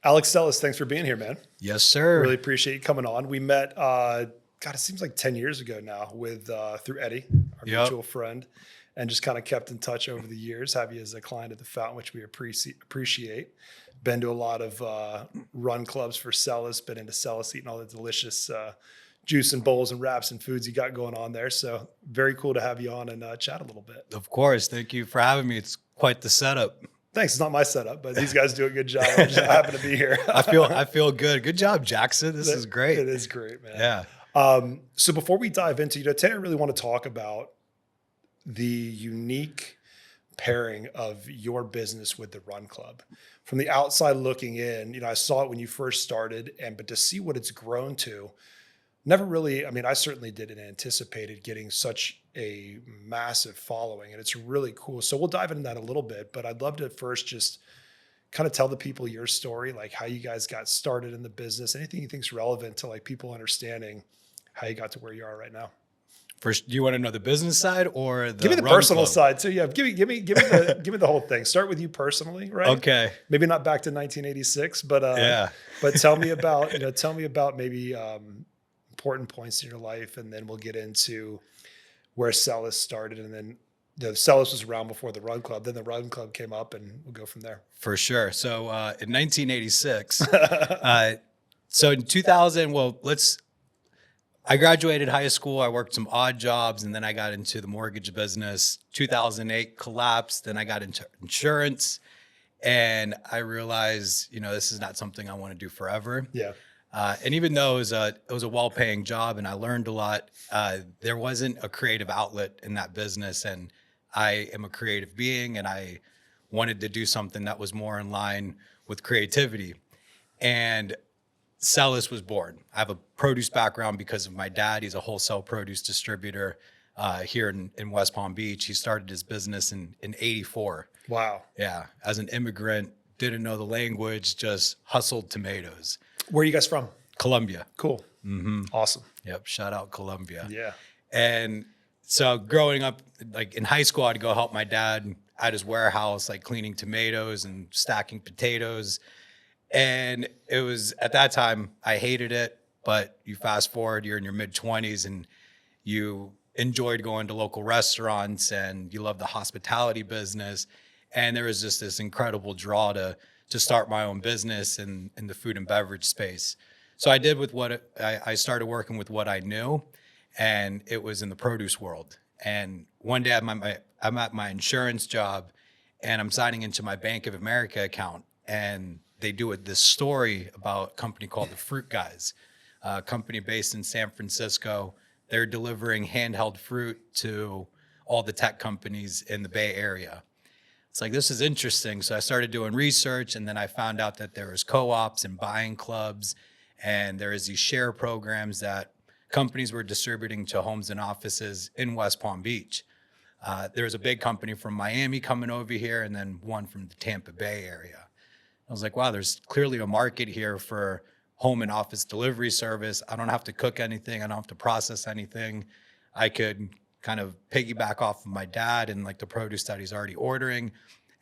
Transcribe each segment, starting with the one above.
Alex Celis, thanks for being here, man. Yes, sir. Really appreciate you coming on. We met, it seems like 10 years ago now with through Eddie, our mutual friend, and just kind of kept in touch over the years. Have you as a client at the Fountain, which we appreciate. Been to a lot of run clubs for Celis, been into Celis, eating all the delicious juice and bowls and wraps and foods you got going on there. So very cool to have you on and chat a little bit. Of course. Thank you for having me. It's quite the setup. Thanks. It's not my setup, but these guys do a good job. I just happen to be here. I feel good. Good job, Jackson. This is great. It is great, man. Yeah. So before we dive into, today I really want to talk about the unique pairing of your business with the Run Club. From the outside looking in, I saw it when you first started, but to see what it's grown to, never really, I certainly didn't anticipate it getting such a massive following, and it's really cool. So we'll dive into that a little bit, but I'd love to first just kind of tell the people your story, like how you guys got started in the business, anything you think is relevant to like people understanding how you got to where you are right now. First, do you want to know the business side or the give me the Run personal Club? side too? Yeah, give me the whole thing. Start with you personally, right? Okay. Maybe not back to 1986, but yeah. But tell me about maybe important points in your life, and then we'll get into where Celis started, and then Celis was around before the Run Club. Then the Run Club came up, and we'll go from there. For sure. So in 1986, so in 2000, I graduated high school. I worked some odd jobs, and then I got into the mortgage business. 2008 collapsed. Then I got into insurance, and I realized, this is not something I want to do forever. Yeah. And even though it was a well-paying job and I learned a lot, there wasn't a creative outlet in that business. And I am a creative being, and I wanted to do something that was more in line with creativity. And Celis was born. I have a produce background because of my dad. He's a wholesale produce distributor here in West Palm Beach. He started his business in 84. Wow. Yeah. As an immigrant, didn't know the language, just hustled tomatoes. Where are you guys from? Colombia. Cool. Mm-hmm. Awesome. Yep. Shout out Colombia. Yeah. And so growing up, like in high school, I'd go help my dad at his warehouse, like cleaning tomatoes and stacking potatoes. And it was at that time, I hated it, but you fast forward, you're in your mid-20s and you enjoyed going to local restaurants and you love the hospitality business. And there was just this incredible draw to start my own business in the food and beverage space. So I did with I started working with what I knew, and it was in the produce world. And one day I'm at my insurance job, and I'm signing into my Bank of America account, and they do this story about a company called the Fruit Guys, a company based in San Francisco. They're delivering handheld fruit to all the tech companies in the Bay Area. It's like, this is interesting. So I started doing research, and then I found out that there was co-ops and buying clubs, and there is these share programs that companies were distributing to homes and offices in West Palm Beach. There was a big company from Miami coming over here, and then one from the Tampa Bay area. I was like, wow, there's clearly a market here for home and office delivery service. I don't have to cook anything. I don't have to process anything. I could kind of piggyback off of my dad and like the produce that he's already ordering.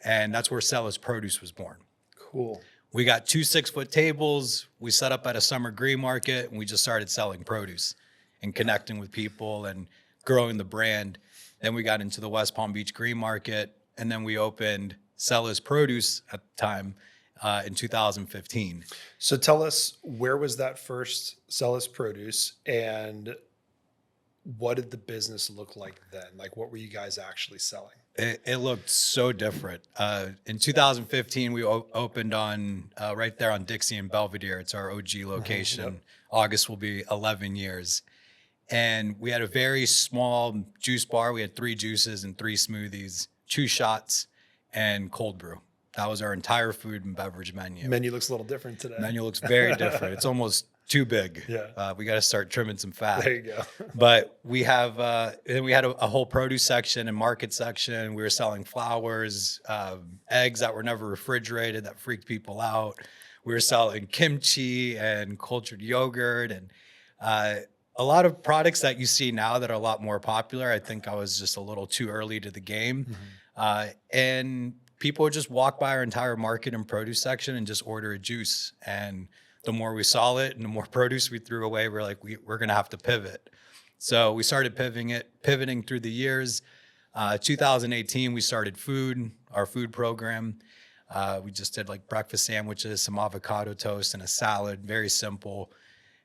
And that's where Celis Produce was born. Cool. We got 2 6-foot tables. We set up at a summer green market, and we just started selling produce and connecting with people and growing the brand. Then we got into the West Palm Beach green market, and then we opened Celis Produce at the time in 2015. So tell us, where was that first Celis Produce, and what did the business look like then? Like, what were you guys actually selling? It looked so different. In 2015, we opened on right there on Dixie and Belvedere. It's our OG location. Yep. August will be 11 years. And we had a very small juice bar. We had 3 juices and 3 smoothies, 2 shots, and cold brew. That was our entire food and beverage menu. Menu looks a little different today. Menu looks very different. It's almost too big. Yeah. We got to start trimming some fat. There you go. But we have, then we had a whole produce section and market section. We were selling flowers, eggs that were never refrigerated that freaked people out. We were selling kimchi and cultured yogurt and a lot of products that you see now that are a lot more popular. I think I was just a little too early to the game. Mm-hmm. And people would just walk by our entire market and produce section and just order a juice. And the more we saw it and the more produce we threw away, we're like, we're going to have to pivot. So we started pivoting through the years. 2018, we started our food program. We just did like breakfast sandwiches, some avocado toast, and a salad, very simple.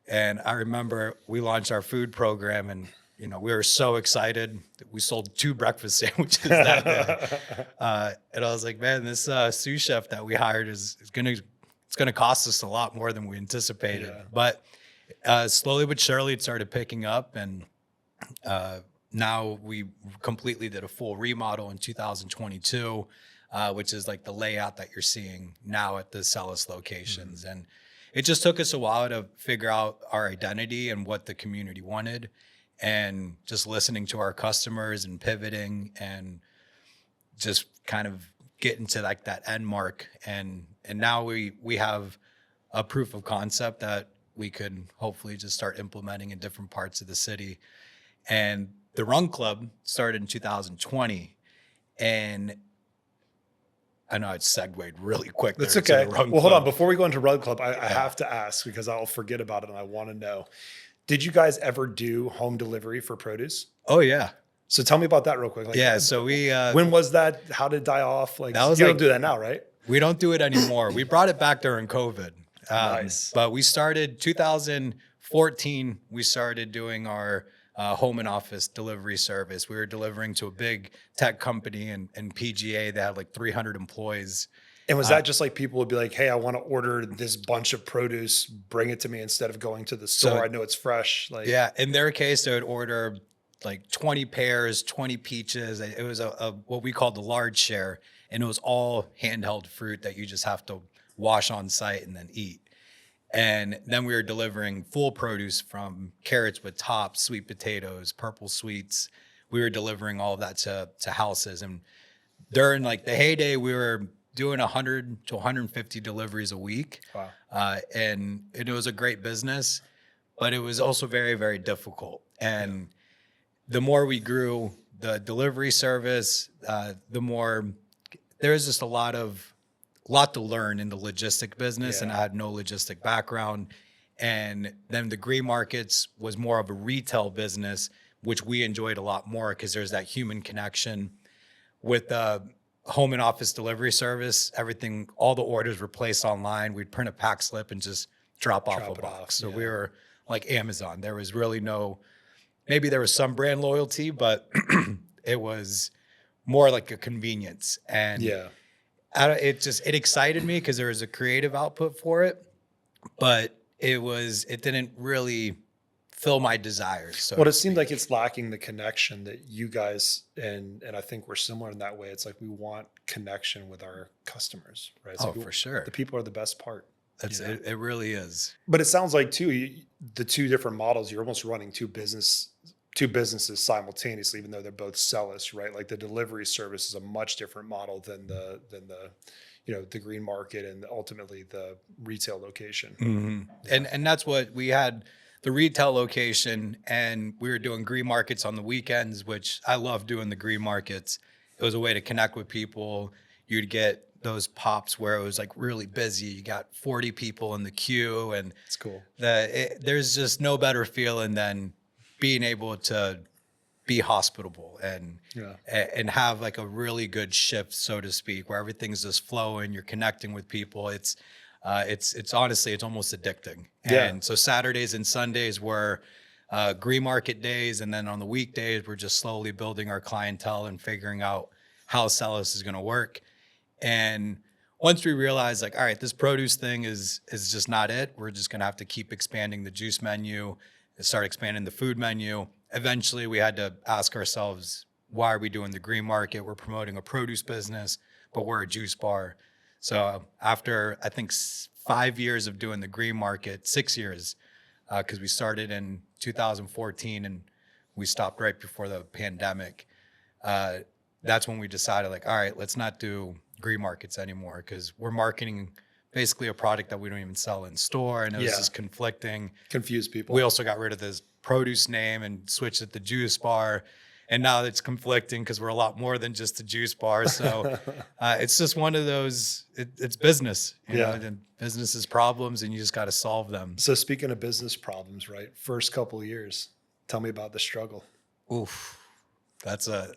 And I remember we launched our food program, and we were so excited that we sold 2 breakfast sandwiches that day. And I was like, man, this sous chef that we hired it's gonna cost us a lot more than we anticipated. Yeah. But slowly but surely, it started picking up, and now we completely did a full remodel in 2022, which is like the layout that you're seeing now at the Celis locations. Mm-hmm. And it just took us a while to figure out our identity and what the community wanted, and just listening to our customers and pivoting and just kind of getting to like that end mark. And now we have a proof of concept that we could hopefully just start implementing in different parts of the city. And the Run Club started in 2020, and I know it segued really quick. That's okay. Well, hold on. Before we go into Run Club, I have to ask, because I'll forget about it and I want to know. Did you guys ever do home delivery for produce? Oh, yeah. So tell me about that real quick. So we... when was that? How did it die off? You don't do that now, right? We don't do it anymore. We brought it back during COVID. Nice. But we started 2014, we started doing our home and office delivery service. We were delivering to a big tech company in PGA that had like 300 employees. And was that just like people would be like, hey, I want to order this bunch of produce, bring it to me instead of going to the store. So, I know it's fresh. Yeah. In their case, they would order like 20 pears, 20 peaches. It was a what we called the large share. And it was all handheld fruit that you just have to wash on site and then eat. And then we were delivering full produce, from carrots with tops, sweet potatoes, purple sweets. We were delivering all of that to houses. And during like the heyday, we were doing 100 to 150 deliveries a week. Wow. And it was a great business, but it was also very, very difficult. And the more we grew the delivery service, the more there was just a lot to learn in the logistic business. And I had no logistic background. And then the green markets was more of a retail business, which we enjoyed a lot more because there's that human connection. With the home and office delivery service, all the orders were placed online. We'd print a pack slip and just drop off a box. So we were like Amazon. There was really maybe there was some brand loyalty, but it was more like a convenience. And it excited me because there was a creative output for it, but it didn't really fill my desires. So it seemed like it's lacking the connection that you guys, and I think we're similar in that way. It's like we want connection with our customers, right? For sure. The people are the best part. It really is. But it sounds like too, the 2 different models, you're almost running two businesses simultaneously, even though they're both Celis, right? Like the delivery service is a much different model than the the green market and ultimately the retail location. Mm-hmm. And that's what we had. The retail location, and we were doing green markets on the weekends, which I love doing the green markets. It was a way to connect with people. You'd get those pops where it was like really busy. You got 40 people in the queue, and it's cool. There's just no better feeling than being able to be hospitable and have like a really good shift, so to speak, where everything's just flowing. You're connecting with people. It's honestly, it's almost addicting. And so Saturdays and Sundays were green market days. And then on the weekdays, we're just slowly building our clientele and figuring out how Celis is going to work. And once we realized like, all right, this produce thing is just not it. We're just going to have to keep expanding the juice menu and start expanding the food menu. Eventually we had to ask ourselves, why are we doing the green market? We're promoting a produce business, but we're a juice bar. So after, I think, 5 years of doing the green market, 6 years, because we started in 2014 and we stopped right before the pandemic, that's when we decided, like, all right, let's not do green markets anymore because we're marketing basically a product that we don't even sell in store. And it was just conflicting. Confuse people. We also got rid of this produce name and switched it to juice bar. And now it's conflicting because we're a lot more than just a juice bar. So it's just one of those, it's business, you know, and business is problems and you just got to solve them. So speaking of business problems, right? First couple of years, tell me about the struggle. Oof, that's a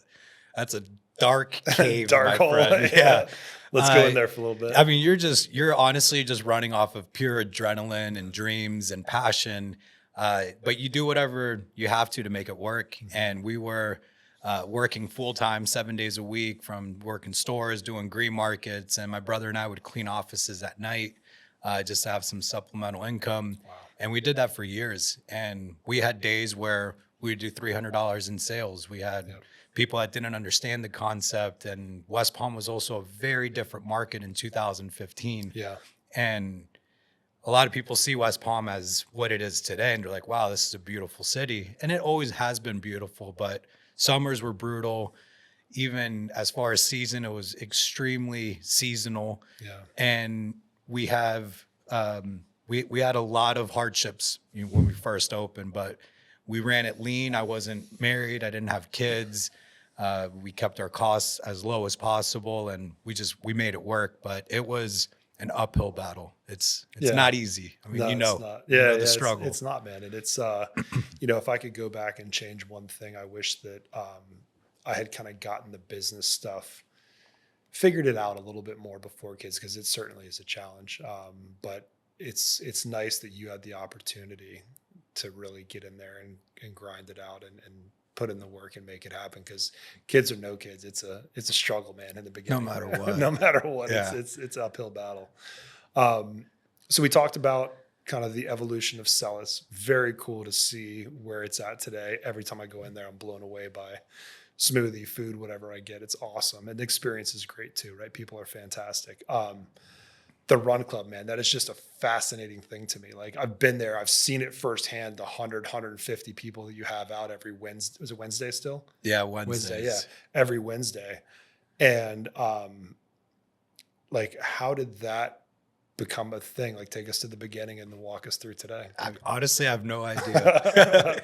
dark cave, Dark my hole. friend. Yeah. Let's go in there for a little bit. I mean, you're honestly just running off of pure adrenaline and dreams and passion. But you do whatever you have to make it work. And we were working full time, 7 days a week, from working stores, doing green markets. And my brother and I would clean offices at night just to have some supplemental income. Wow. And we did that for years. And we had days where we would do $300 in sales. We had people that didn't understand the concept. And West Palm was also a very different market in 2015. Yeah. And a lot of people see West Palm as what it is today. And they're like, wow, this is a beautiful city. And it always has been beautiful, but summers were brutal. Even as far as season, it was extremely seasonal. Yeah. And we have, we had a lot of hardships when we first opened, but we ran it lean. I wasn't married. I didn't have kids. We kept our costs as low as possible, and we made it work. But it was an uphill battle. It's not easy. I mean, no, you know, it's not. Yeah, the struggle. It's not, man. And it's, you know, if I could go back and change one thing, I wish that I had kind of gotten the business stuff, figured it out a little bit more before kids, because it certainly is a challenge. But it's nice that you had the opportunity to really get in there and grind it out and put in the work and make it happen, because kids or no kids, it's a struggle, man, in the beginning. No matter what. No matter what. Yeah. It's an uphill battle. So we talked about kind of the evolution of Celis. Very cool to see where it's at today. Every time I go in there, I'm blown away by smoothie, food, whatever I get. It's awesome. And the experience is great too, right? People are fantastic. The Run Club, man, that is just a fascinating thing to me. Like, I've been there, I've seen it firsthand, the 150 people that you have out every Wednesday. Was it Wednesday still? Yeah, Wednesdays. Yeah, every Wednesday. And like, how did that become a thing? Like, take us to the beginning and then walk us through today. Honestly, I have no idea.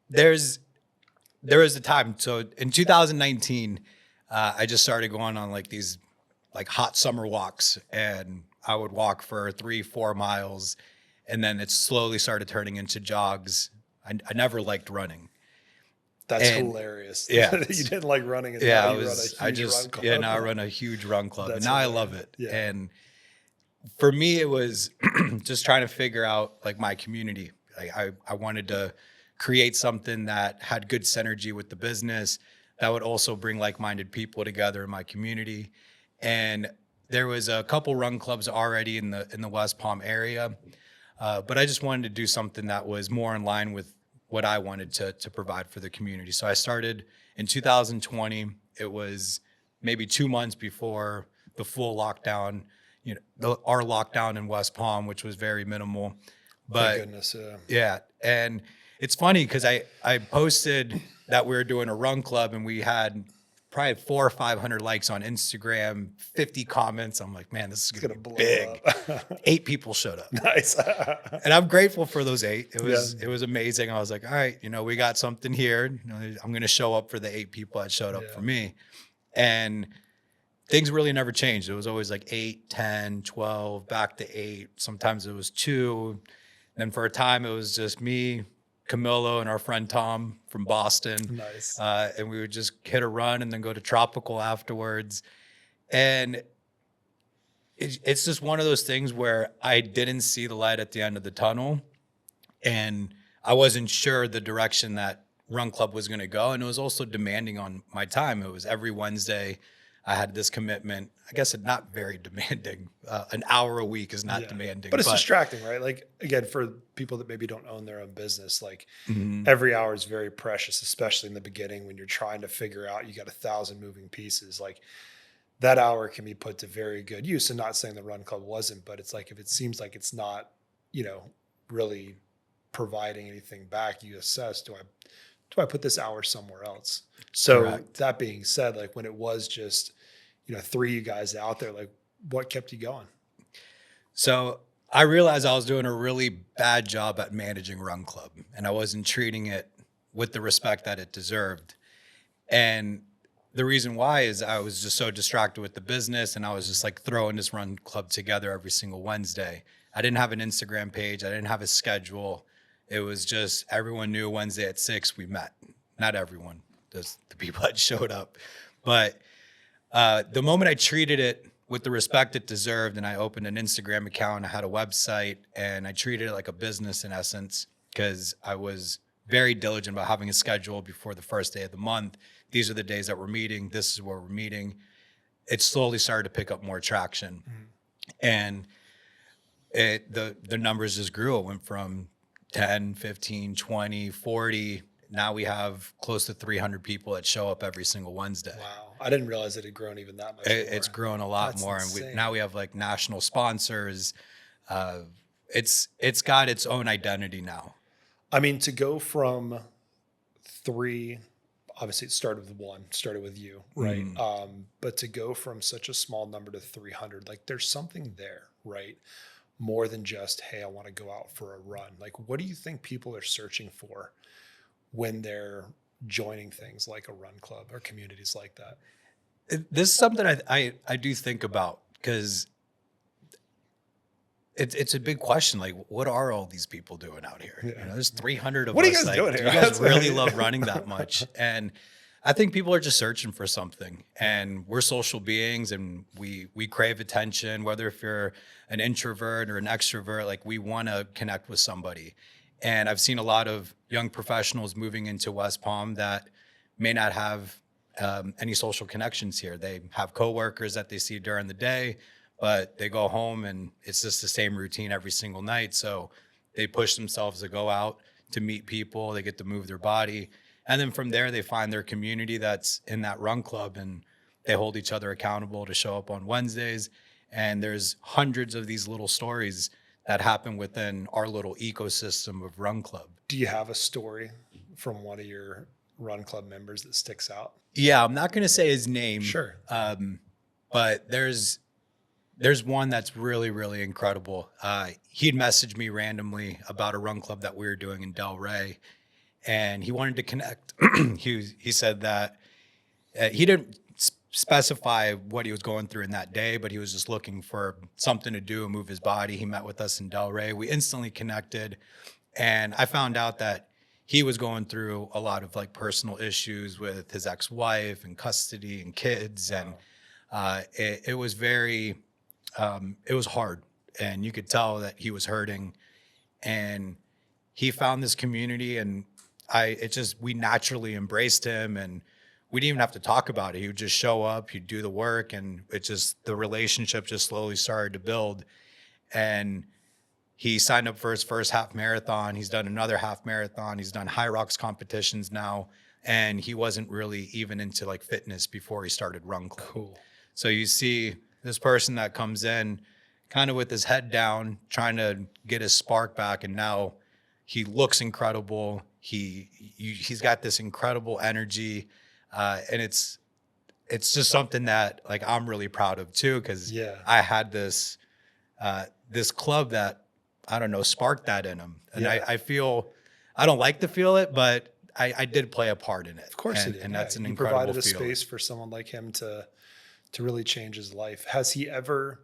There was a time. So in 2019, I just started going on like these like hot summer walks, and I would walk for 3-4 miles, and then it slowly started turning into jogs. I never liked running. That's hilarious. Yeah. You didn't like running. And yeah, now I now I run a huge run club. That's and now hilarious. I love it. Yeah. And for me, it was just trying to figure out like my community. Like I wanted to create something that had good synergy with the business, that would also bring like-minded people together in my community. And there was a couple run clubs already in the West Palm area, but I just wanted to do something that was more in line with what I wanted to provide for the community. So I started in 2020. It was maybe 2 months before the full lockdown, our lockdown in West Palm, which was very minimal. But thank goodness, yeah. And it's funny because I posted that we were doing a run club, and we had probably 400 or 500 likes on Instagram, 50 comments. I'm like, man, this is gonna be big. 8 people showed up. Nice. And I'm grateful for those 8. It was amazing. I was like, all right, we got something here. I'm gonna show up for the 8 people that showed up for me. And things really never changed. It was always like 8, 10, 12, back to 8. Sometimes it was 2. Then for a time it was just me, Camilo, and our friend Tom from Boston. Nice. And we would just hit a run and then go to Tropical afterwards. And it's just one of those things where I didn't see the light at the end of the tunnel, and I wasn't sure the direction that Run Club was going to go. And it was also demanding on my time. It was every Wednesday. I had this commitment. I guess it's not very demanding. An hour a week is not demanding. But it's distracting, right? Like, again, for people that maybe don't own their own business, like every hour is very precious, especially in the beginning when you're trying to figure out, you got 1,000 moving pieces. Like, that hour can be put to very good use. And not saying the Run Club wasn't, but it's like, if it seems like it's not, really providing anything back, you assess, do I put this hour somewhere else? So Correct. That being said, like, when it was just, 3 you guys out there, like, what kept you going? So I realized I was doing a really bad job at managing Run Club, and I wasn't treating it with the respect that it deserved. And the reason why is I was just so distracted with the business, and I was just like throwing this run club together every single Wednesday. I didn't have an Instagram page. I didn't have a schedule. It was just everyone knew Wednesday at 6 we met. Not everyone, just the people that showed up. But the moment I treated it with the respect it deserved, and I opened an Instagram account, I had a website, and I treated it like a business in essence, because I was very diligent about having a schedule before the first day of the month. These are the days that we're meeting. This is where we're meeting. It slowly started to pick up more traction. And the numbers just grew. It went from 10, 15, 20, 40. Now we have close to 300 people that show up every single Wednesday. Wow. I didn't realize it had grown even that much. It's grown a lot That's more. insane. And now we have like national sponsors. It's got its own identity now. I mean, to go from 3, obviously it started with 1, started with you, right? But to go from such a small number to 300, like there's something there, right? More than just, hey, I want to go out for a run. Like, what do you think people are searching for when they're joining things like a run club or communities like that? This is something I do think about, because it's a big question. Like, what are all these people doing out here? Yeah. You know, there's 300 of What are us. you guys Like, doing do here? you guys really love running that much? And I think people are just searching for something. And we're social beings, and we crave attention, whether if you're an introvert or an extrovert, like we want to connect with somebody. And I've seen a lot of young professionals moving into West Palm that may not have any social connections here. They have coworkers that they see during the day, but they go home and it's just the same routine every single night. So they push themselves to go out to meet people. They get to move their body. And then from there, they find their community that's in that run club, and they hold each other accountable to show up on Wednesdays. And there's hundreds of these little stories that happen within our little ecosystem of run club. Do you have a story from one of your run club members that sticks out? Yeah, I'm not going to say his name. Sure. But there's one that's really, really incredible. He'd messaged me randomly about a run club that we were doing in Delray, and he wanted to connect. He said that he didn't specify what he was going through in that day, but he was just looking for something to do and move his body. He met with us in Delray. We instantly connected, and I found out that he was going through a lot of like personal issues with his ex-wife and custody and kids. And it was very, it was hard, and you could tell that he was hurting, and he found this community, and we naturally embraced him, and we didn't even have to talk about it. He would just show up, he'd do the work, and the relationship just slowly started to build. And he signed up for his first half marathon. He's done another half marathon. He's done high rocks competitions now. And he wasn't really even into like fitness before he started Run Club. Cool. So you see this person that comes in kind of with his head down, trying to get his spark back. And now he looks incredible. He's got this incredible energy. And it's just something that like I'm really proud of too, because I had this club that, I don't know, sparked that in him. And I feel, I don't like to feel it, but I did play a part in it. Of course and, it did. And that's an you incredible provided a feeling. space for someone like him to really change his life. Has he ever,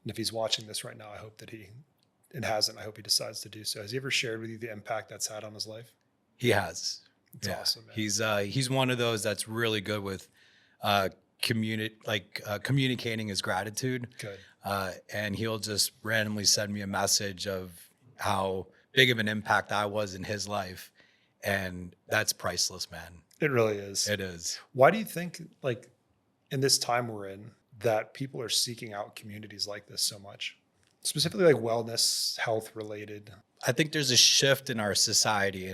and if he's watching this right now, I hope that it hasn't, I hope he decides to do so. Has he ever shared with you the impact that's had on his life? He has. It's awesome, He's man. he's one of those that's really good with communicating his gratitude. Good. And he'll just randomly send me a message of how big of an impact I was in his life. And that's priceless, man. It really is. It is. Why do you think, like, in this time we're in, that people are seeking out communities like this so much? Specifically like wellness, health related. I think there's a shift in our society,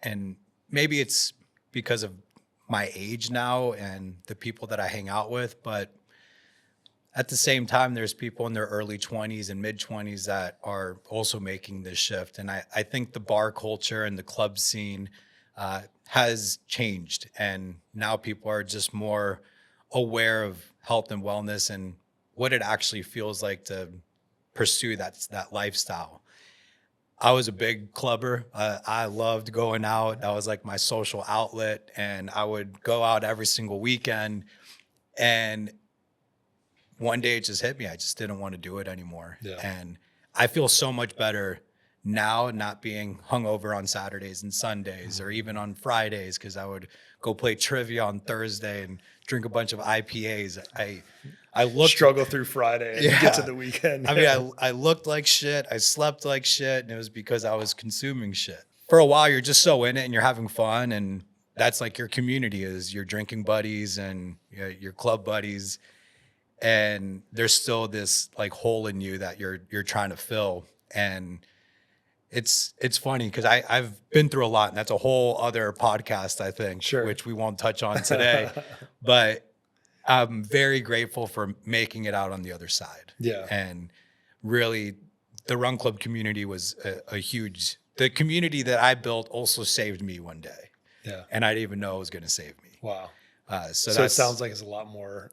and maybe it's because of my age now and the people that I hang out with, but at the same time, there's people in their early 20s and mid 20s that are also making this shift. And I think the bar culture and the club scene has changed, and now people are just more aware of health and wellness and what it actually feels like to pursue that lifestyle. I was a big clubber. I loved going out. That was like my social outlet. And I would go out every single weekend. And one day it just hit me. I just didn't want to do it anymore. Yeah. And I feel so much better now not being hungover on Saturdays and Sundays or even on Fridays, because I would go play trivia on Thursday and drink a bunch of IPAs. I looked struggle through Friday and get to the weekend. I mean, I looked like shit. I slept like shit. And it was because I was consuming shit. For a while, you're just so in it and you're having fun. And that's like your community is your drinking buddies and your club buddies. And there's still this like hole in you that you're trying to fill. And it's funny because I've been through a lot, and that's a whole other podcast, I think, Sure. which we won't touch on today. But I'm very grateful for making it out on the other side. Yeah. And really, the Run Club community was the community that I built also saved me one day. Yeah. And I didn't even know it was going to save me. Wow. So it sounds like it's a lot more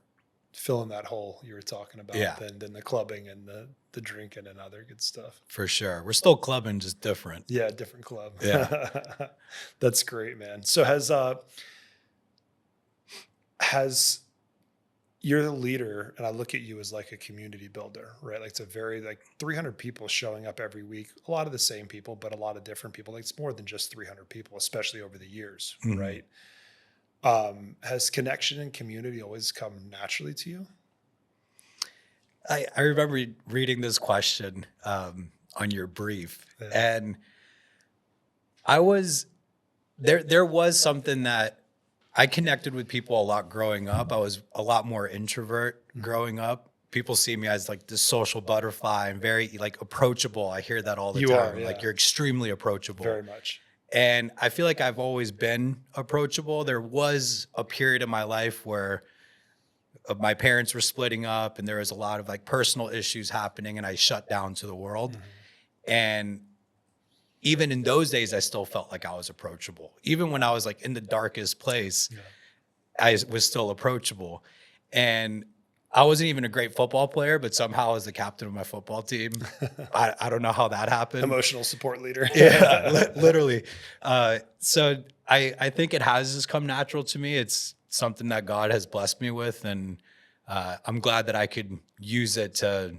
filling that hole you were talking about than the clubbing and the drinking and other good stuff. For sure. We're still clubbing, just different. Yeah, different club. Yeah. That's great, man. So has you're the leader, and I look at you as like a community builder, right? Like it's a very 300 people showing up every week, a lot of the same people, but a lot of different people. Like it's more than just 300 people, especially over the years, Mm-hmm. right? Has connection and community always come naturally to you? I remember reading this question on your brief, and I was there was something that I connected with people a lot growing up. I was a lot more introvert growing up. People see me as like this social butterfly and very like approachable. I hear that all the time. Like you're extremely approachable. Very much. And I feel like I've always been approachable. There was a period in my life where my parents were splitting up and there was a lot of like personal issues happening, and I shut down to the world. Mm-hmm. And even in those days, I still felt like I was approachable. Even when I was like in the darkest place, I was still approachable. And I wasn't even a great football player, but somehow I was the captain of my football team. I don't know how that happened. Emotional support leader. Yeah, literally. So I think it has just come natural to me. It's something that God has blessed me with. And I'm glad that I could use it to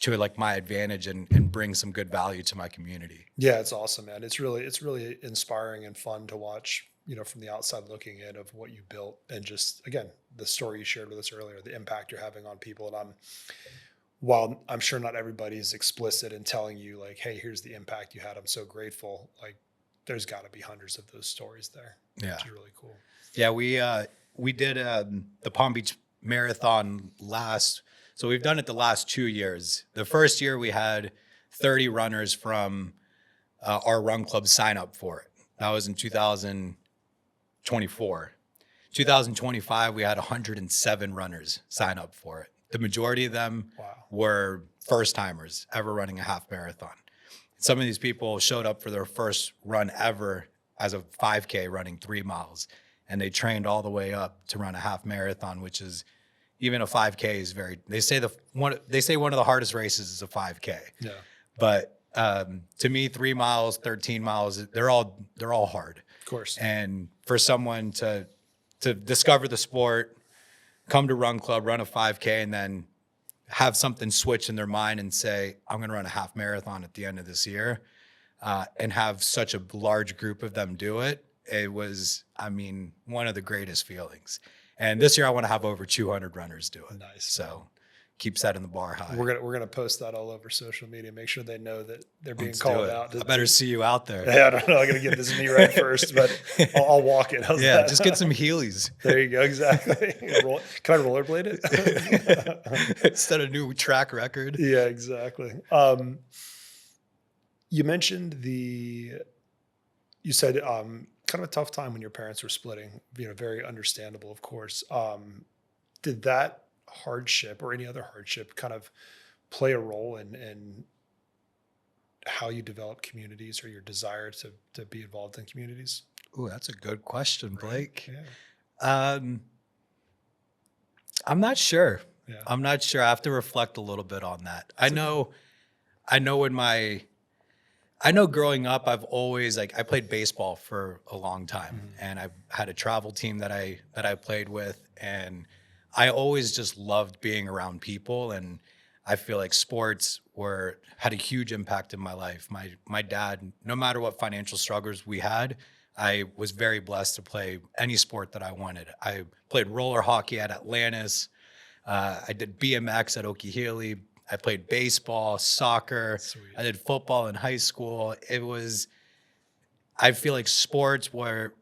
like my advantage and bring some good value to my community. Yeah, it's awesome, man. It's really inspiring and fun to watch, from the outside looking in of what you built, and just, again, the story you shared with us earlier, the impact you're having on people. And while I'm sure not everybody is explicit in telling you like, hey, here's the impact you had, I'm so grateful. Like there's got to be hundreds of those stories there. Yeah. Which is really cool. Yeah. We did the Palm Beach Marathon so we've done it the last 2 years. The first year we had 30 runners from our run club sign up for it. That was in 2024. 2025, we had 107 runners sign up for it. The majority of them were first timers ever running a half marathon. Some of these people showed up for their first run ever as a 5K running 3 miles. And they trained all the way up to run a half marathon, which is, even a 5K is they say one of the hardest races is a 5K. Yeah. But to me, 3 miles, 13 miles, they're all hard. Of course. And for someone to discover the sport, come to Run Club, run a 5K, and then have something switch in their mind and say, I'm going to run a half marathon at the end of this year, and have such a large group of them do it, it was, one of the greatest feelings. And this year I want to have over 200 runners do it. Nice. So keep setting the bar high. We're gonna post that all over social media. Make sure they know that they're being Let's called out. I better see you out there. Yeah, I don't know. I'm gonna get this knee right first, but I'll walk it. How's that? Just get some Heelys. There you go. Exactly. Can I rollerblade it? Set a new track record. Yeah, exactly. You mentioned you said kind of a tough time when your parents were splitting, very understandable, of course. Did that hardship or any other hardship kind of play a role in how you develop communities or your desire to be involved in communities? Ooh, that's a good question, Blake. Yeah. I'm not sure. Yeah. I'm not sure. I have to reflect a little bit on that. I know when I know growing up, I've always I played baseball for a long time, and I've had a travel team that I played with, and I always just loved being around people, and I feel like sports were had a huge impact in my life. My dad, no matter what financial struggles we had, I was very blessed to play any sport that I wanted. I played roller hockey at Atlantis. I did BMX at Okeechobee. I played baseball, soccer. Sweet. I did football in high school. I feel like sports were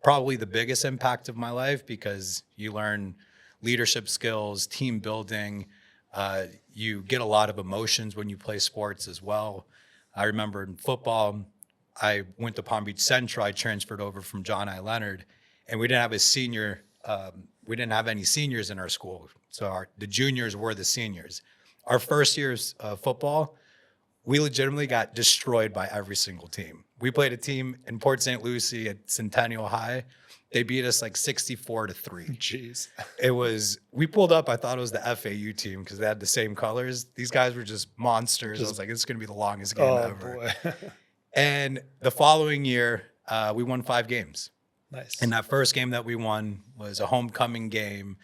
probably the biggest impact of my life because you learn leadership skills, team building. You get a lot of emotions when you play sports as well. I remember in football, I went to Palm Beach Central. I transferred over from John I. Leonard, and we didn't have a senior. We didn't have any seniors in our school, so the juniors were the seniors. Our first year's football, we legitimately got destroyed by every single team. We played a team in Port St. Lucie at Centennial High. They beat us like 64-3. Jeez. We pulled up, I thought it was the FAU team because they had the same colors. These guys were just monsters. I was like, it's going to be the longest game ever. Boy. And the following year, we won 5 games. Nice. And that first game that we won was a homecoming game.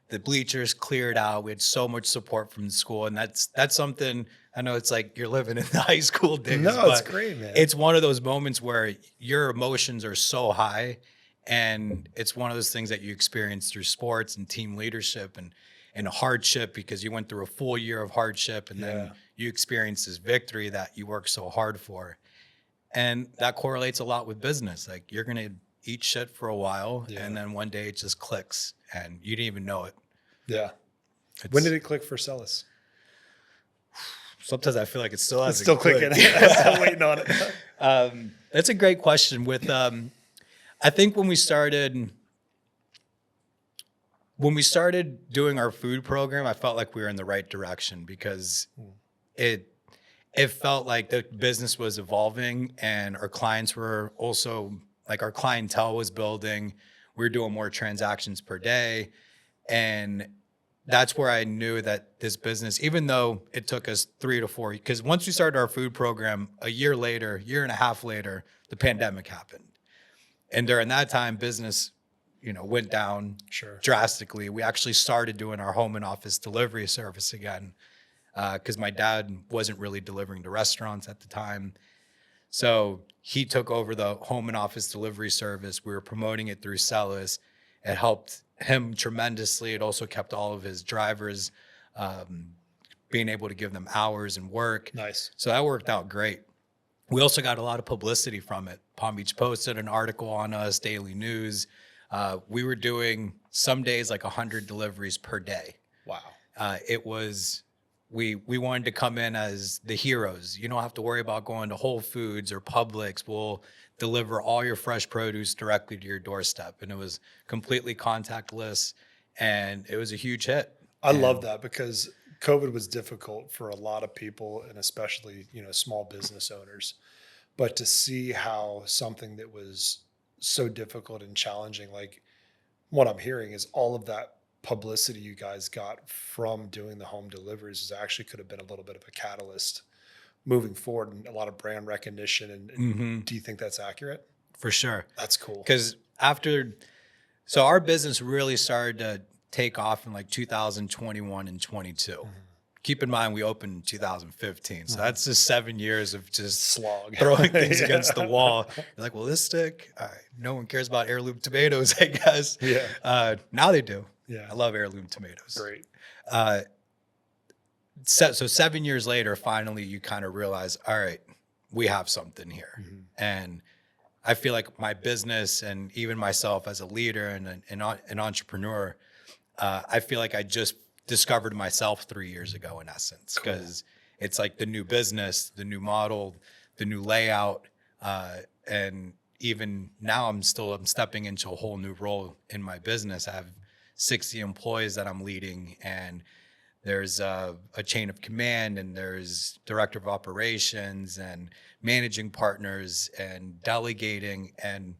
The bleachers cleared out. We had so much support from the school. And that's something, I know it's like you're living in the high school days. No, but it's great, man. it's one of those moments where your emotions are so high. And it's one of those things that you experience through sports and team leadership and hardship because you went through a full year of hardship and then you experience this victory that you work so hard for. And that correlates a lot with business. Like you're going to eat shit for a while and then one day it just clicks and you didn't even know it. Yeah. When did it click for Celis? Sometimes I feel like it still hasn't. Still clicking. Still waiting on it. That's a great question. With I think when we started doing our food program, I felt like we were in the right direction because it felt like the business was evolving and our clients were also like our clientele was building. We were doing more transactions per day. And that's where I knew that this business, even though it took us 3 to 4, because once we started our food program, a year and a half later, the pandemic happened. And during that time, business, went down drastically. We actually started doing our home and office delivery service again because my dad wasn't really delivering to restaurants at the time. So he took over the home and office delivery service. We were promoting it through Celis. It helped him tremendously. It also kept all of his drivers being able to give them hours and work. Nice. So that worked out great. We also got a lot of publicity from it. Palm Beach Post did an article on us, Daily News. We were doing some days like 100 deliveries per day. Wow. We wanted to come in as the heroes. You don't have to worry about going to Whole Foods or Publix. We'll deliver all your fresh produce directly to your doorstep. And it was completely contactless and it was a huge hit. I love that because COVID was difficult for a lot of people and especially, small business owners. But to see how something that was so difficult and challenging, like what I'm hearing is all of that publicity you guys got from doing the home deliveries is actually could have been a little bit of a catalyst moving forward and a lot of brand recognition. And do you think that's accurate? For sure. That's cool. Because so our business really started to take off in like 2021 and 22. Keep in mind, we opened in 2015. So that's just 7 years of just slog throwing things against the wall. You're like, will this stick? No one cares about heirloom tomatoes, I guess. Yeah. Now they do. Yeah. I love heirloom tomatoes. Great. So 7 years later, finally, you kind of realize, all right, we have something here. And I feel like my business and even myself as a leader and an entrepreneur, I feel like I just discovered myself 3 years ago, in essence, because it's like the new business, the new model, the new layout. And even now I'm stepping into a whole new role in my business. I have 60 employees that I'm leading, and there's a chain of command, and there's director of operations and managing partners and delegating. And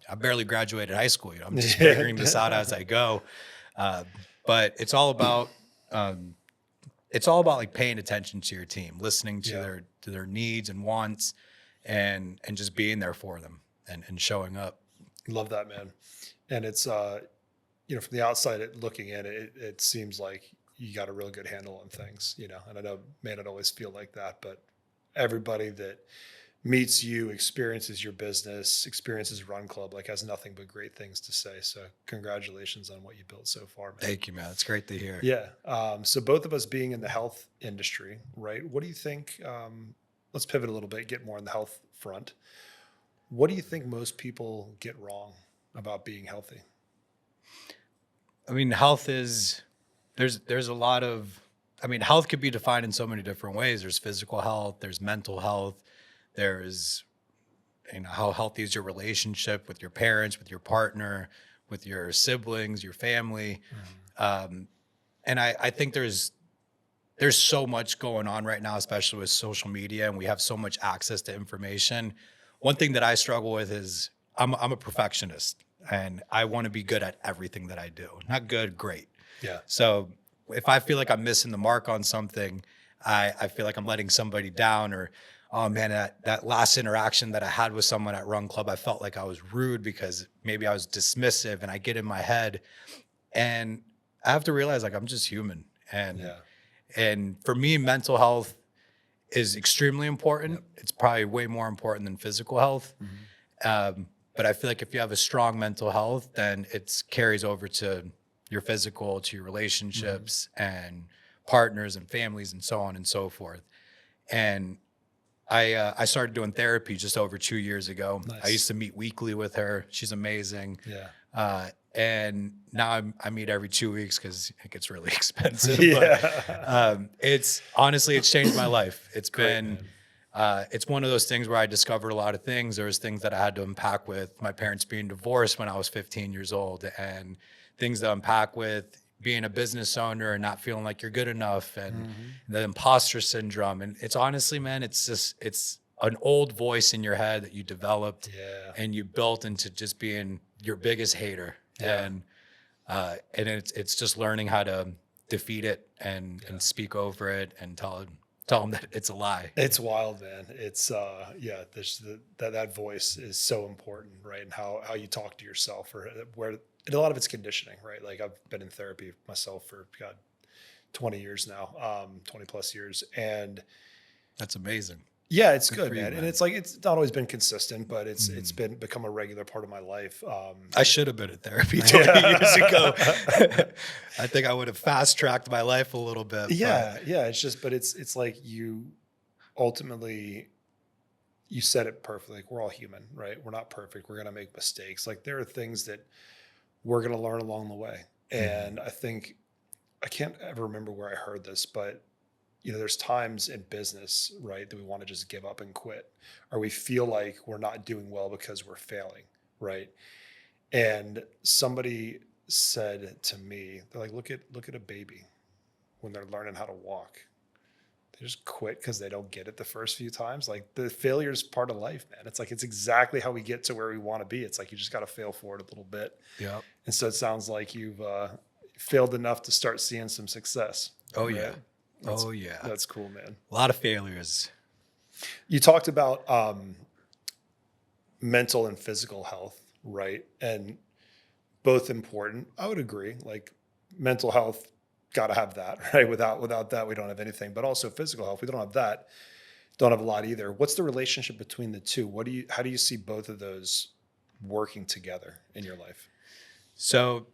I barely graduated high school. I'm just figuring this out as I go. But it's all about it's all about like paying attention to your team, listening to Yeah. their needs and wants, and just being there for them and showing up. Love that, man. And it's, from the outside looking in, it seems like you got a real good handle on things, and I know it may not always feel like that, but everybody that meets you, experiences your business, experiences Run Club, like has nothing but great things to say. So congratulations on what you built so far, man. Thank you, man. It's great to hear. Yeah. So both of us being in the health industry, right? What do you think? Let's pivot a little bit, get more on the health front. What do you think most people get wrong about being healthy? I mean, health is, there's a lot of, I mean, health could be defined in so many different ways. There's physical health, there's mental health, there's, how healthy is your relationship with your parents, with your partner, with your siblings, your family. And I think there's so much going on right now, especially with social media, and we have so much access to information. One thing that I struggle with is I'm a perfectionist, and I want to be good at everything that I do. Not good, great. Yeah. So if I feel like I'm missing the mark on something, I feel like I'm letting somebody down, or, oh man, that last interaction that I had with someone at Run Club, I felt like I was rude because maybe I was dismissive, and I get in my head, and I have to realize like I'm just human. And for me, mental health is extremely important. Yep. It's probably way more important than physical health. But I feel like if you have a strong mental health, then it carries over to your physical, to your relationships and partners and families and so on and so forth. And I started doing therapy just over 2 years ago. Nice. I used to meet weekly with her. She's amazing. Yeah. And now I meet every 2 weeks because it gets really expensive. Yeah. But it's changed my life. It's been, it's one of those things where I discovered a lot of things. There was things that I had to unpack with my parents being divorced when I was 15 years old, and things to unpack with being a business owner and not feeling like you're good enough, and the imposter syndrome. And it's honestly, man, it's an old voice in your head that you developed and you built into just being your biggest hater. Yeah. And it's just learning how to defeat it and speak over it and tell them that it's a lie. It's wild, man. It's there's that voice is so important, right? And how you talk to yourself, or where, and a lot of it's conditioning, right? Like I've been in therapy myself for 20 years now, 20 plus years. And that's amazing. Yeah, it's good, man. And it's like, it's not always been consistent, but it's become a regular part of my life. I should have been in therapy 20 years ago. I think I would have fast tracked my life a little bit. Yeah. Yeah. It's just, but it's like you ultimately, you said it perfectly. Like, we're all human, right? We're not perfect. We're going to make mistakes. Like, there are things that we're going to learn along the way. And I think, I can't ever remember where I heard this, but there's times in business, right, that we want to just give up and quit, or we feel like we're not doing well because we're failing, right? And somebody said to me, they're like, look at a baby when they're learning how to walk. They just quit because they don't get it the first few times. Like, the failure is part of life, man. It's like, it's exactly how we get to where we want to be. It's like, you just got to fail forward a little bit. Yeah. And so it sounds like you've failed enough to start seeing some success. Oh, right? yeah. That's cool, man. A lot of failures. You talked about mental and physical health, right? And both important. I would agree. Like, mental health, got to have that, right? Without that, we don't have anything. But also physical health, we don't have that. Don't have a lot either. What's the relationship between the two? How do you see both of those working together in your life? So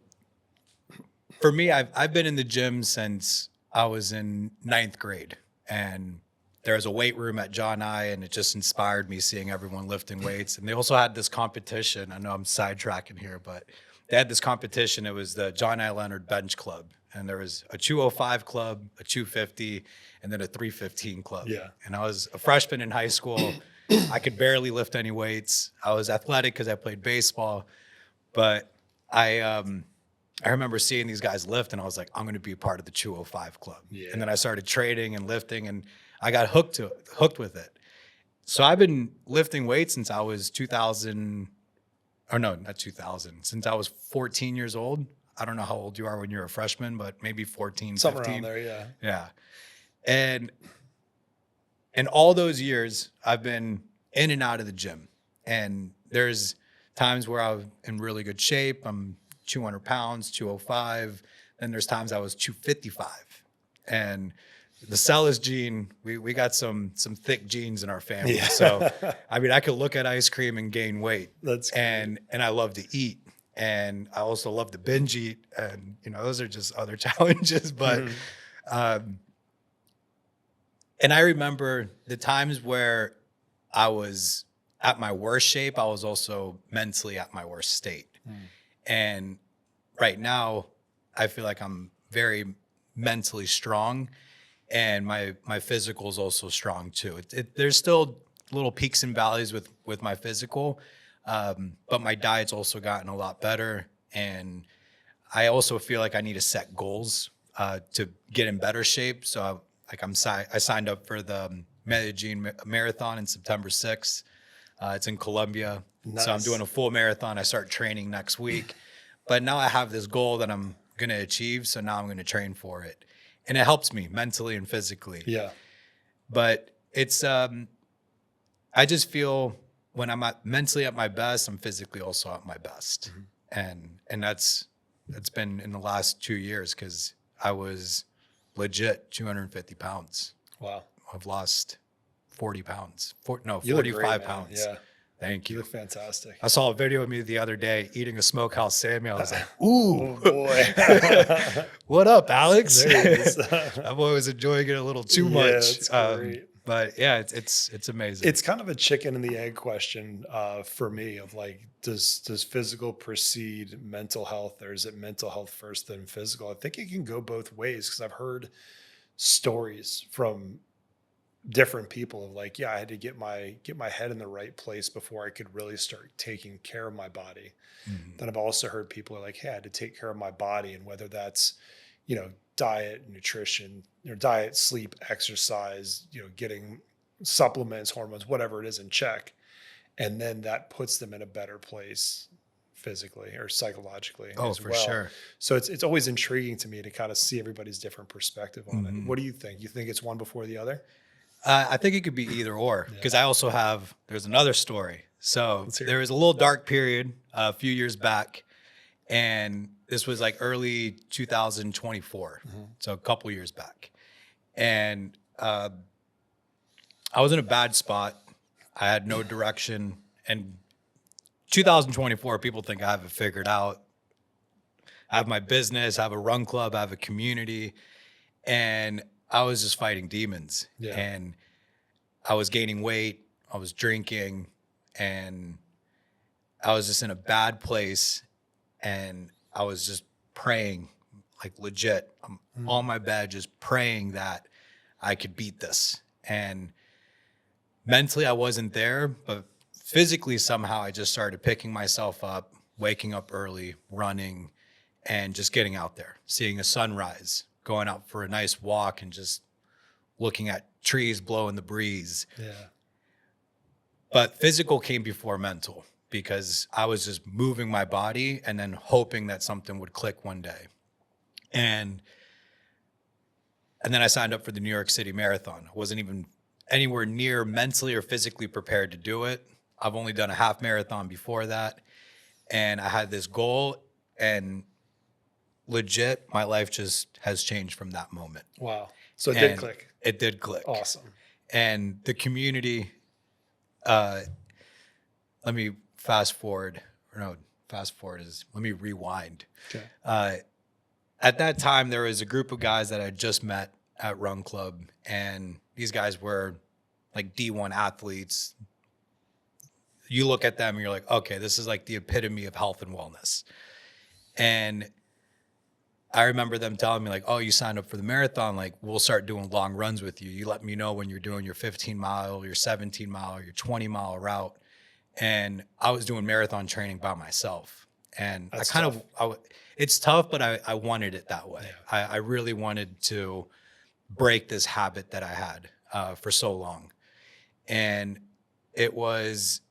for me, I've been in the gym since I was in 9th grade, and there was a weight room at John I, and it just inspired me seeing everyone lifting weights. And they also had this competition. I know I'm sidetracking here, but they had this competition. It was the John I. Leonard Bench Club, and there was a 205 club, a 250, and then a 315 club. Yeah. And I was a freshman in high school. I could barely lift any weights. I was athletic because I played baseball, but I remember seeing these guys lift, and I was like, I'm going to be a part of the 205 club. Yeah. And then I started trading and lifting, and I got hooked with it. So I've been lifting weights since I was since I was 14 years old. I don't know how old you are when you're a freshman, but maybe 14, somewhere 15. around there, yeah. Yeah. And in all those years, I've been in and out of the gym. And there's times where I'm in really good shape. I'm 200 pounds, 205. Then there's times I was 255. And the Celis gene, we got some thick genes in our family. Yeah. So, I mean, I could look at ice cream and gain weight. That's great. And I love to eat. And I also love to binge eat. And, you know, those are just other challenges. But, and I remember the times where I was at my worst shape, I was also mentally at my worst state. And right now, I feel like I'm very mentally strong, and my physical is also strong too. There's still little peaks and valleys with my physical, but my diet's also gotten a lot better. And I also feel like I need to set goals to get in better shape. So I signed up for the Medellin Marathon in September 6th. It's in Colombia. Nice. So I'm doing a full marathon. I start training next week. But now I have this goal that I'm going to achieve. So now I'm going to train for it. And it helps me mentally and physically. Yeah. But it's, I just feel when I'm mentally at my best, I'm physically also at my best. And that's been in the last 2 years, because I was legit 250 pounds. Wow. I've lost 40 pounds. You look great, 45 man. pounds. Yeah. Thank You you. look fantastic. I saw a video of me the other day eating a smokehouse salmon. I was like, Oh ooh, boy. what up, Alex? There it is. I'm always enjoying it a little too Yeah, much. it's great. But yeah, it's amazing. It's kind of a chicken and the egg question for me, of like, does physical precede mental health, or is it mental health first then physical? I think it can go both ways, because I've heard stories from different people of like, yeah, I had to get my head in the right place before I could really start taking care of my body. Then I've also heard people are like, hey, I had to take care of my body, and whether that's, you know, diet, nutrition, diet, sleep, exercise, getting supplements, hormones, whatever it is, in check. And then that puts them in a better place physically or psychologically. Oh, as for well. sure. So it's always intriguing to me to kind of see everybody's different perspective on it. What do you think? You think it's one before the other? I think it could be either or, because I also there's another story. So Let's hear there it. was a little dark period a few years back, and this was like early 2024. So a couple years back. And I was in a bad spot. I had no direction. And 2024, people think I have it figured out. I have my business, I have a run club, I have a community, and I was just fighting demons. Yeah. And I was gaining weight, I was drinking, and I was just in a bad place. And I was just praying, like legit, I'm on my bed just praying that I could beat this. And mentally I wasn't there, but physically somehow I just started picking myself up, waking up early, running, and just getting out there, seeing a sunrise, going out for a nice walk, and just looking at trees blowing the breeze. Yeah. But physical came before mental, because I was just moving my body and then hoping that something would click one day. And then I signed up for the New York City Marathon. I wasn't even anywhere near mentally or physically prepared to do it. I've only done a half marathon before that. And I had this goal, and legit, my life just has changed from that moment. Wow. So it did And click. It did click. Awesome. And the community, let me fast forward. Or no, fast forward is, let me rewind. Okay. At that time, there was a group of guys that I just met at Run Club, and these guys were like D1 athletes. You look at them and you're like, okay, this is like the epitome of health and wellness. And I remember them telling me like, oh, you signed up for the marathon. Like, we'll start doing long runs with you. You let me know when you're doing your 15 mile, your 17 mile, your 20 mile route. And I was doing marathon training by myself. And That's it's tough, but I wanted it that way. Yeah. I really wanted to break this habit that I had for so long. And it was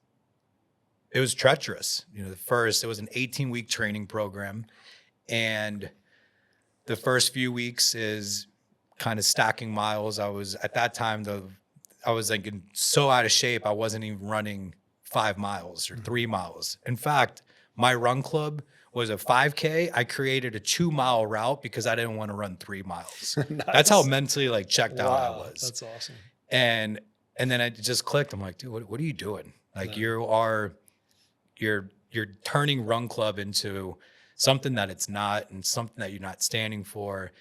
treacherous. You know, it was an 18-week training program. And the first few weeks is kind of stacking miles. I was at that time, I was like so out of shape. I wasn't even running 5 miles or 3 miles. In fact, my run club was a 5K. I created a 2-mile route because I didn't want to run 3 miles. That's how Nice. mentally like checked out I Wow, was. that's awesome. And then it just clicked. I'm like, dude, what are you doing? Like Yeah. you're turning run club into something that it's not, and something that you're not standing for.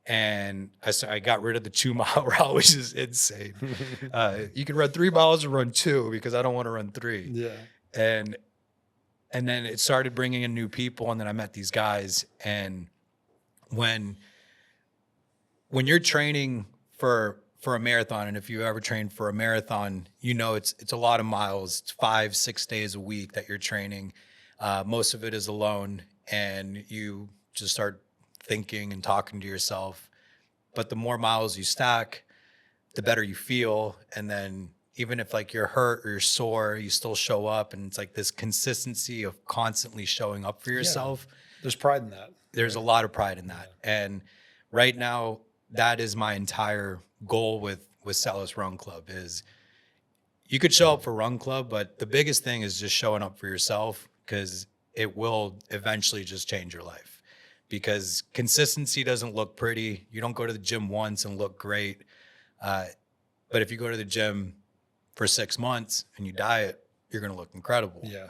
And I got rid of the 2-mile route, which is insane. You can run 3 miles or run 2 because I don't want to run 3. Yeah. And then it started bringing in new people, and then I met these guys. And when you're training for a marathon, and if you ever trained for a marathon, you know it's a lot of miles. It's 5-6 days a week that you're training. Most of it is alone, and you just start thinking and talking to yourself. But the more miles you stack, the better you feel. And then even if like you're hurt or you're sore, you still show up. And it's like this consistency of constantly showing up for yourself. There's pride in that. There's a lot of pride in that. And right now, that is my entire goal with Celis Run Club. Is you could show up for Run Club, but the biggest thing is just showing up for yourself, because it will eventually just change your life. Because consistency doesn't look pretty. You don't go to the gym once and look great. But if you go to the gym for 6 months and you diet, you're going to look incredible. Yeah.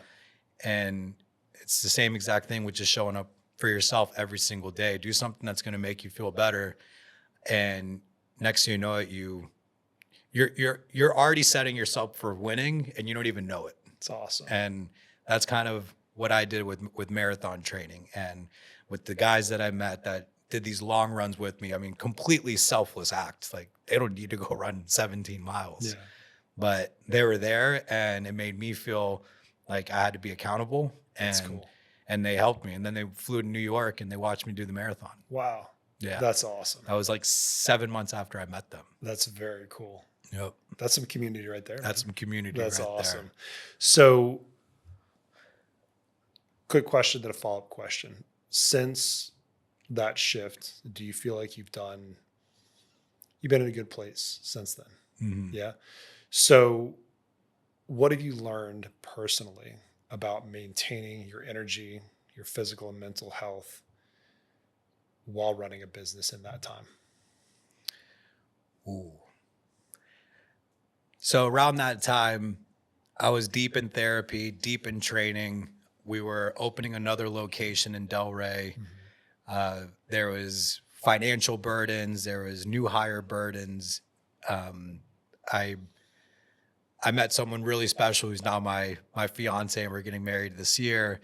And it's the same exact thing with just showing up for yourself every single day. Do something that's going to make you feel better. And next thing you know it, you're already setting yourself for winning, and you don't even know it. It's awesome. And that's kind of what I did with marathon training, and with the guys that I met that did these long runs with me. I mean, completely selfless acts. Like, they don't need to go run 17 miles, but they were there, and it made me feel like I had to be accountable. That's cool. And they helped me. And then they flew to New York and they watched me do the marathon. Wow. Yeah. That's awesome. That was like 7 months after I met them. That's very cool. Yep. That's some community right there. That's some community. That's right awesome. there. So, quick question, then a follow-up question. Since that shift, do you feel like you've been in a good place since then? Mm-hmm. Yeah. So what have you learned personally about maintaining your energy, your physical and mental health while running a business in that time? Ooh. So around that time, I was deep in therapy, deep in training. We were opening another location in Delray. Mm-hmm. There was financial burdens. There was new hire burdens. I met someone really special who's now my fiance, and we're getting married this year.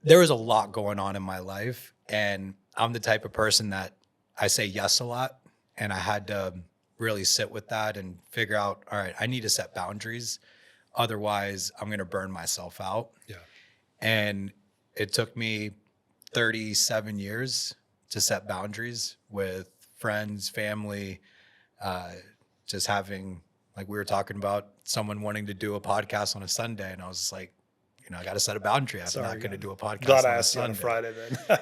There was a lot going on in my life, and I'm the type of person that I say yes a lot, and I had to really sit with that and figure out, all right, I need to set boundaries. Otherwise, I'm going to burn myself out. Yeah. And it took me 37 years to set boundaries with friends, family, just having, like we were talking about, someone wanting to do a podcast on a Sunday. And I was just like, I got to set a boundary. I'm not going to do a podcast Glad on I a asked you on Sunday. Friday then.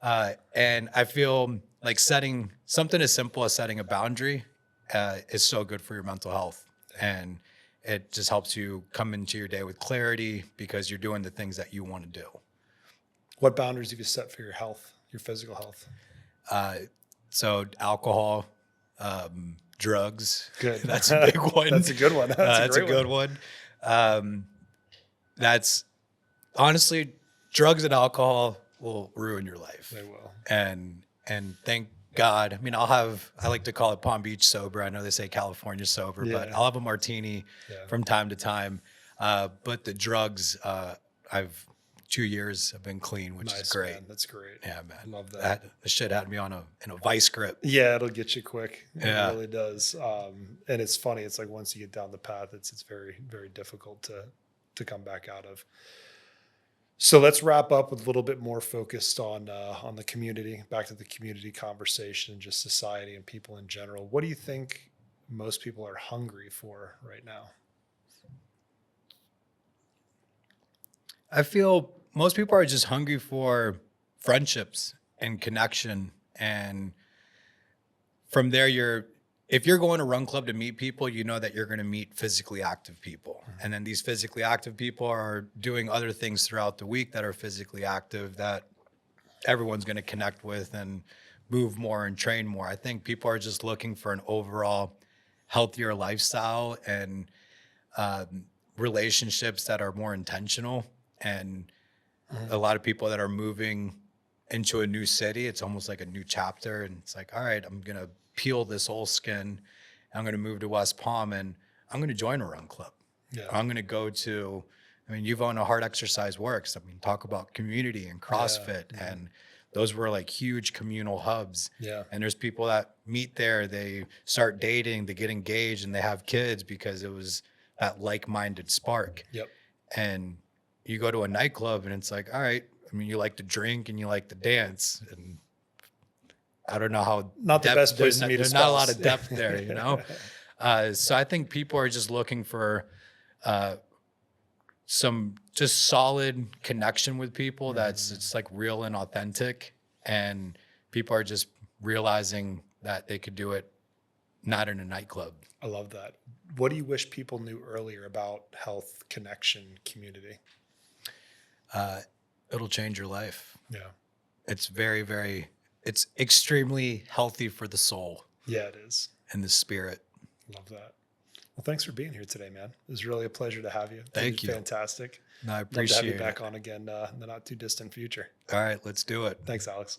Yeah. And I feel like setting something as simple as setting a boundary is so good for your mental health. And it just helps you come into your day with clarity because you're doing the things that you want to do. What boundaries have you set for your health, your physical health? So alcohol, drugs. Good. That's a big one. That's a good one. That's a good one. That's honestly, drugs and alcohol will ruin your life. They will. And thank God. I mean, I like to call it Palm Beach sober. I know they say California sober, but I'll have a martini from time to time. But the drugs, 2 years have been clean, which is great. Man. That's great. Yeah, man. Love that. The shit had me in a vice grip. Yeah, it'll get you quick. It Yeah. really does. And it's funny. It's like once you get down the path, it's very, very difficult to come back out of. So let's wrap up with a little bit more focused on the community, back to the community conversation, just society and people in general. What do you think most people are hungry for right now? I feel most people are just hungry for friendships and connection. And from there, if you're going to run club to meet people, you know that you're going to meet physically active people. And then these physically active people are doing other things throughout the week that are physically active that everyone's going to connect with and move more and train more. I think people are just looking for an overall healthier lifestyle and relationships that are more intentional. And a lot of people that are moving into a new city, it's almost like a new chapter. And it's like, all right, I'm going to peel this old skin. I'm going to move to West Palm and I'm going to join a run club. Yeah. I'm going to go to, I mean, you've owned a Hard Exercise Works. I mean, talk about community and CrossFit. And those were like huge communal hubs. Yeah. And there's people that meet there, they start dating, they get engaged and they have kids because it was that like-minded spark. Yep. And you go to a nightclub and it's like, all right, I mean, you like to drink and you like to dance. And I don't know how not the best place to meet a spouse. There's not a lot of depth there, you know? So I think people are just looking for some just solid connection with people that's it's like real and authentic. And people are just realizing that they could do it not in a nightclub. I love that. What do you wish people knew earlier about health, connection, community? It'll change your life. Yeah. It's very, very, it's extremely healthy for the soul. Yeah, it is. And the spirit. Love that. Well, thanks for being here today, man. It was really a pleasure to have you. Thank you. Fantastic. No, I Love to appreciate have you it. back on again in the not too distant future. All right, let's do it. Thanks, Alex.